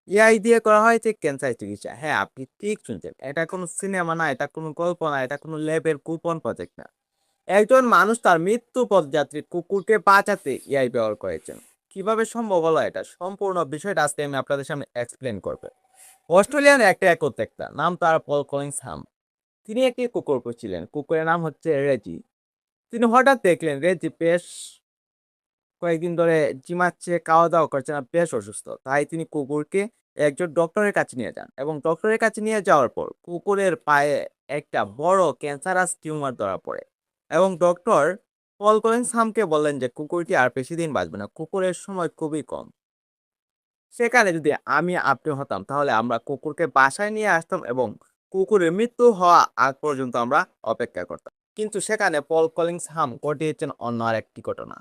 AI দিয়ে করা হয় যে ক্যান্সার চিকিৎসা। হ্যাঁ, আপনি ঠিক শুনছেন। এটা কোনো সিনেমা না, এটা কোনো গল্প না, এটা কোনো ল্যাবের গোপন প্রজেক্ট না। একজন মানুষ তার মৃত্যু পথযাত্রী কুকুরকে বাঁচাতে এআই ব্যবহার করেছেন। কিভাবে সম্ভব হলো এটা? সম্পূর্ণ বিষয়টা আজকে আমি আপনাদের সামনে এক্সপ্লেন করব। অস্ট্রেলিয়ান একটা একোদ্যোক্তা, নাম তার পল কলিনস। তিনি একটি কুকুর পুষছিলেন। কুকুরের নাম হচ্ছে রেজি। তিনি হঠাৎ দেখলেন রেজি বেশ কয়েকদিন ধরে ঝিমাচ্ছে, খাওয়া-দাওয়া করছে না, বেশ অসুস্থ। তাই তিনি কুকুরকে একজন ডক্টরের কাছে নিয়ে যান এবং ডক্টরের কাছে নিয়ে যাওয়ার পর কুকুরের পায়ে একটা বড় ক্যান্সারাস টিউমার ধরা পড়ে এবং ডক্টর পল কলিনস বললেন যে কুকুরটি আর বেশিদিন বাঁচবে না। কুকুরের সময় খুবই কম। সেখানে যদি আমি আপনি হতাম তাহলে আমরা কুকুরকে বাসায় নিয়ে আসতাম এবং কুকুরের মৃত্যু হওয়া আগ পর্যন্ত আমরা অপেক্ষা করতাম। কিন্তু সেখানে পল কলিংহাম ঘটিয়েছেন অন্য আরেকটি ঘটনা।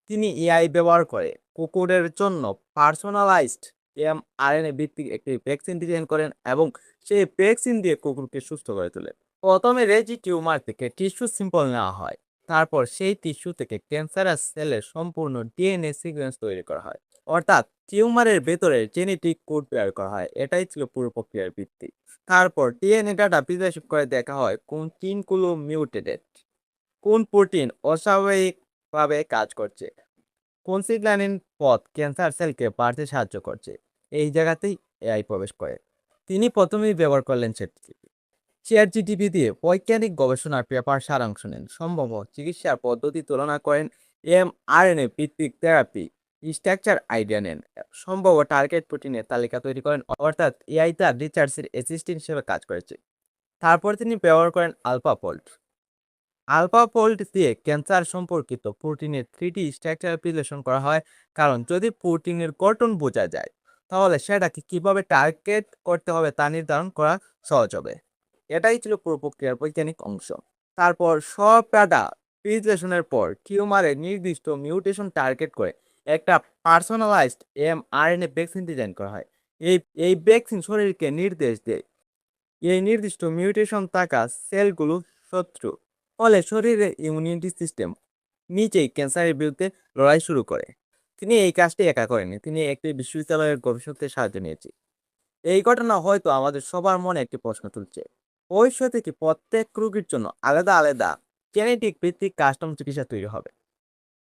তিনি এআই ব্যবহার করে কুকুরের জন্য পার্সোনালাইজড mRNA ভিত্তিক একটি ভ্যাকসিন ডিজাইন করেন এবং সেই ভ্যাকসিন দিয়ে কুকুরকে সুস্থ করে তোলেন। প্রথমে রেজি টিউমার থেকে টিস্যু সিম্পল নেওয়া হয়। তারপর সেই টিস্যু থেকে ক্যান্সারাস সেলের সম্পূর্ণ ডিএনএ সিকোয়েন্স তৈরি করা হয়। অর্থাৎ টিউমারের ভেতরে জেনেটিক কোড বের করা হয়। এটাই ছিল পুরো প্রক্রিয়ার ভিত্তি। তারপর ডিএনএ ডাটা বিশ্লেষণ করে দেখা হয় কোন জিনগুলো মিউটেটেড, কোন প্রোটিন অস্বাভাবিকভাবে কাজ করছে, কোন সিগন্যালিং পথ ক্যান্সার সেলকে বাড়তে সাহায্য করছে। এই জায়গাতেই এআই প্রবেশ করে। তিনি প্রথমেই ব্যবহার করলেন চ্যাট জিটিপি দিয়ে বৈজ্ঞানিক গবেষণার পেপার সারাংশ নেন, সম্ভাব্য চিকিৎসার পদ্ধতি তুলনা করেন, mRNA ভিত্তিক থেরাপি স্ট্রাকচার আইডিয়া নেন, সম্ভাব্য টার্গেট প্রোটিনের তালিকা তৈরি করেন। অর্থাৎ এআই তার রিসার্চের অ্যাসিস্ট্যান্ট হিসেবে কাজ করেছে। তারপর তিনি ব্যবহার করেন আলফা ফোল্ড দিয়ে ক্যান্সার সম্পর্কিত প্রোটিনের 3D স্ট্রাকচার বিশ্লেষণ করা হয়। কারণ যদি প্রোটিনের গঠন বোঝা যায় তাহলে সেটাকে কিভাবে টার্গেট করতে হবে তা নির্ধারণ করা সহজ হবে। এটাই ছিল পুরো প্রক্রিয়ার বৈজ্ঞানিক অংশ। তারপর সব ডাটা বিশ্লেষণের পর টিউমারের নির্দিষ্ট মিউটেশন টার্গেট করে একটা পার্সোনালাইজড mRNA ভ্যাকসিন ডিজাইন করা হয়। এই এই ভ্যাকসিন শরীরকে নির্দেশ দেয় এই নির্দিষ্ট মিউটেশন থাকা সেলগুলো শত্রু, ফলে শরীরের ইমিউনিটি সিস্টেম নিজেই ক্যান্সারের বিরুদ্ধে লড়াই শুরু করে। তিনি এই কাজটি একা করেননি, তিনি একটি বিশ্ববিদ্যালয়ের গবেষকদের সাহায্য নিয়েছে। এই ঘটনা হয়তো আমাদের সবার মনে একটি প্রশ্ন তুলছে, ভবিষ্যতে কি প্রত্যেক রোগীর জন্য আলাদা আলাদা জেনেটিক ভিত্তিক কাস্টম চিকিৎসা তৈরি হবে?